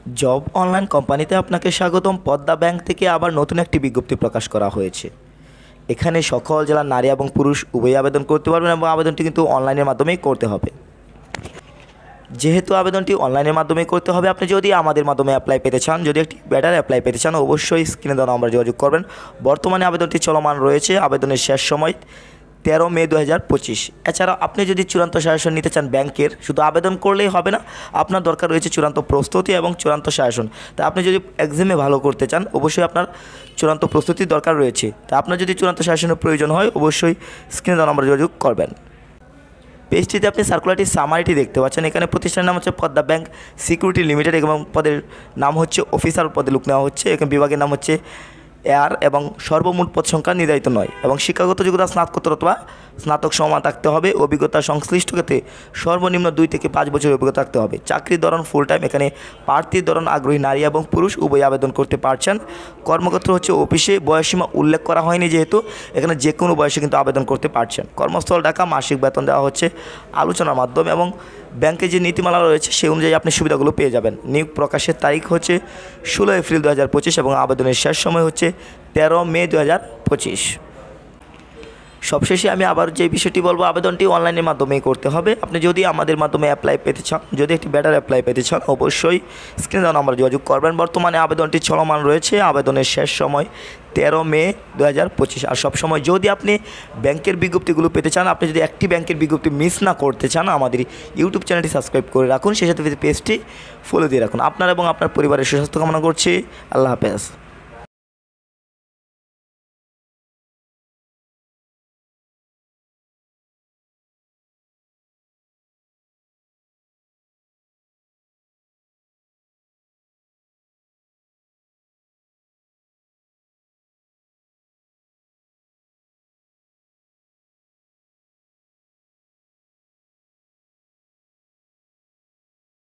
Job online কোম্পানিতে আপনাকে স্বাগতম। পদ্মা ব্যাংক থেকে আবার নতুন একটি বিজ্ঞপ্তি প্রকাশ করা হয়েছে। এখানে সকল জেলার নারী এবং পুরুষ উভয়ই আবেদন করতে পারবেন এবং আবেদনটি কিন্তু অনলাইনের মাধ্যমেই করতে হবে। যেহেতু আবেদনটি অনলাইনের মাধ্যমে করতে হবে, আপনি যদি আমাদের মাধ্যমে অ্যাপ্লাই পেতে চান, যদি একটি বেটার অ্যাপ্লাই পেতে চান, অবশ্যই স্ক্রিনে দেওয়া নম্বরে যোগাযোগ করবেন। বর্তমানে আবেদনটি চলমান রয়েছে। আবেদনের শেষ সময় 13 মে 2025। এছাড়া আপনি যদি চূড়ান্ত সাজেশন নিতে চান ব্যাংকের, শুধু আবেদন করলেই হবে না, আপনার দরকার রয়েছে চূড়ান্ত প্রস্তুতি এবং চূড়ান্ত সাজেশন। তা আপনি যদি এক্সামে ভালো করতে চান, অবশ্যই আপনার চূড়ান্ত প্রস্তুতির দরকার রয়েছে। তা আপনার যদি চূড়ান্ত সাজেশনের প্রয়োজন হয়, অবশ্যই স্ক্রিনে দেওয়া নম্বরে যোগাযোগ করবেন। পেজটিতে আপনি সার্কুলারটির সামারিটি দেখতে পাচ্ছেন। এখানে প্রতিষ্ঠানের নাম হচ্ছে পদ্মা ব্যাংক সিকিউরিটি লিমিটেড এবং পদের নাম হচ্ছে অফিসার পদে লোক নেওয়া হচ্ছে। এখানে বিভাগের নাম হচ্ছে এয়ার এবং সর্বমোট পদ সংখ্যা নির্ধারিত নয় এবং শিক্ষাগত যোগ্যতা স্নাতকোত্তর অথবা স্নাতক সমান থাকতে হবে। অভিজ্ঞতা সংশ্লিষ্ট ক্ষেত্রে সর্বনিম্ন 2 থেকে 5 বছরের অভিজ্ঞতা থাকতে হবে। চাকরির ধরন ফুল টাইম। এখানে প্রার্থীর ধরন আগ্রহী নারী এবং পুরুষ উভয় আবেদন করতে পারছেন। কর্মক্ষেত্র হচ্ছে অফিসে। বয়সসীমা উল্লেখ করা হয়নি, যেহেতু এখানে যে কোনো বয়সে কিন্তু আবেদন করতে পারছেন। কর্মস্থল ঢাকা। মাসিক বেতন দেওয়া হচ্ছে আলোচনার মাধ্যমে এবং ব্যাংকে যে নীতিমালা রয়েছে সেই অনুযায়ী আপনি সুবিধাগুলো পেয়ে যাবেন। নিয়োগ প্রকাশের তারিখ হচ্ছে 16 এপ্রিল 2025 এবং আবেদনের শেষ সময় হচ্ছে 13 মে 2025। সবশেষে আমি আবার যে বিষয়টি বলবো, আবেদনটি অনলাইনের মাধ্যমেই করতে হবে। আপনি যদি আমাদের মাধ্যমে অ্যাপ্লাই পেতে চান, যদি একটি বেটার অ্যাপ্লাই পেতে চান, অবশ্যই স্ক্রিনে দেওয়া নম্বরে যোগাযোগ করবেন। বর্তমানে আবেদনটি চলমান রয়েছে। আবেদনের শেষ সময় 13 মে 2025। আর সবসময় যদি আপনি ব্যাংকের বিজ্ঞপ্তিগুলো পেতে চান, আপনি যদি একটি ব্যাংকের বিজ্ঞপ্তি মিস না করতে চান, আমাদের ইউটিউব চ্যানেলটি সাবস্ক্রাইব করে রাখুন, সেই সাথে পেজটি ফলো দিয়ে রাখুন। আপনার এবং আপনার পরিবারের সুস্বাস্থ্য কামনা করছি। আল্লাহ হাফেজ।